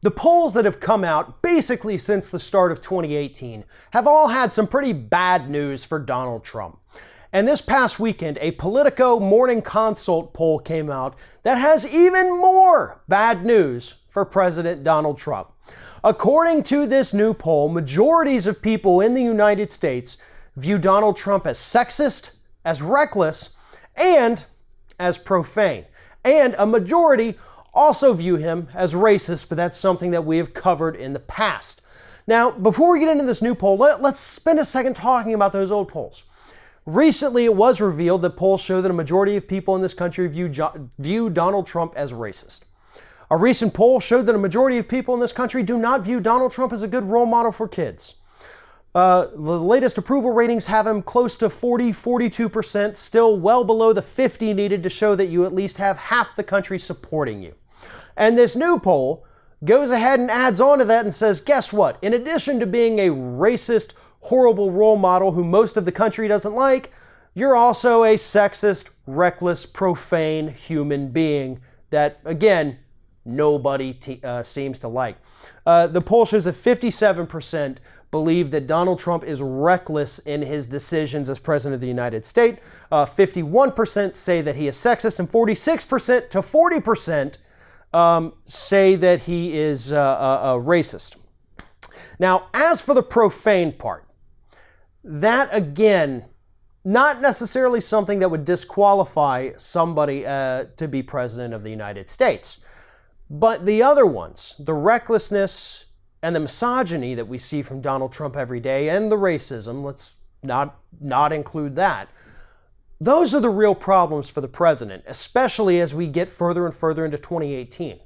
The polls that have come out basically since the start of 2018 have all had some pretty bad news for Donald Trump. And this past weekend, a Politico Morning Consult poll came out that has even more bad news for President Donald Trump. According to this new poll, majorities of people in the United States view Donald Trump as sexist, as reckless, and as profane. And a majority also view him as racist, but that's something that we have covered in the past. Now, before we get into this new poll, let's spend a second talking about those old polls. Recently, it was revealed that polls show that a majority of people in this country view Donald Trump as racist. A recent poll showed that a majority of people in this country do not view Donald Trump as a good role model for kids. The latest approval ratings have him close to 42%, still well below the 50 needed to show that you at least have half the country supporting you. And this new poll goes ahead and adds on to that and says, guess what? In addition to being a racist, horrible role model who most of the country doesn't like, you're also a sexist, reckless, profane human being that, again, nobody seems to like. The poll shows that 57% believe that Donald Trump is reckless in his decisions as president of the United States. 51% say that he is sexist, and 46% to 40% say that he is a racist. Now, as for the profane part, that again, not necessarily something that would disqualify somebody to be president of the United States. But the other ones, the recklessness and the misogyny that we see from Donald Trump every day, and the racism, let's not include that. Those are the real problems for the president, especially as we get further and further into 2018.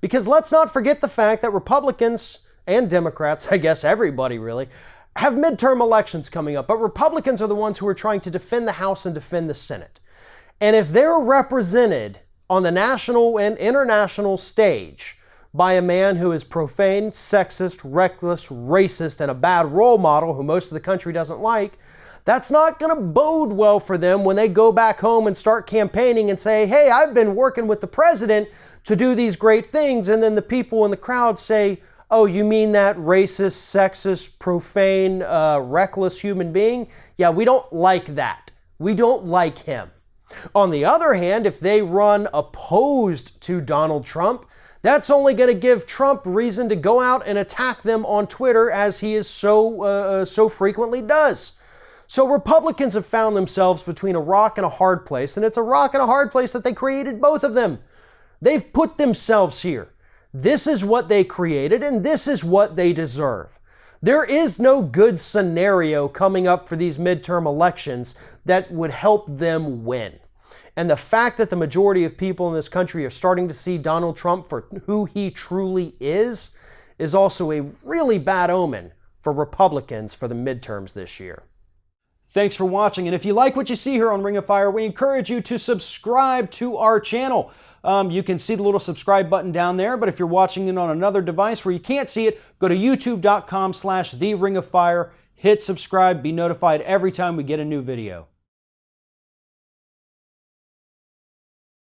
Because let's not forget the fact that Republicans and Democrats, I guess everybody really, have midterm elections coming up. But Republicans are the ones who are trying to defend the House and defend the Senate. And if they're represented on the national and international stage by a man who is profane, sexist, reckless, racist, and a bad role model who most of the country doesn't like, that's not going to bode well for them when they go back home and start campaigning and say, hey, I've been working with the president to do these great things. And then the people in the crowd say, oh, you mean that racist, sexist, profane, reckless human being? Yeah, we don't like that. We don't like him. On the other hand, if they run opposed to Donald Trump, that's only going to give Trump reason to go out and attack them on Twitter, as he is so frequently does. So Republicans have found themselves between a rock and a hard place, and it's a rock and a hard place that they created, both of them. They've put themselves here. This is what they created, and this is what they deserve. There is no good scenario coming up for these midterm elections that would help them win. And the fact that the majority of people in this country are starting to see Donald Trump for who he truly is also a really bad omen for Republicans for the midterms this year. Thanks for watching, and if you like what you see here on Ring of Fire, we encourage you to subscribe to our channel. You can see the little subscribe button down there, but if you're watching it on another device where you can't see it, go to youtube.com/TheRingOfFire, hit subscribe, be notified every time we get a new video.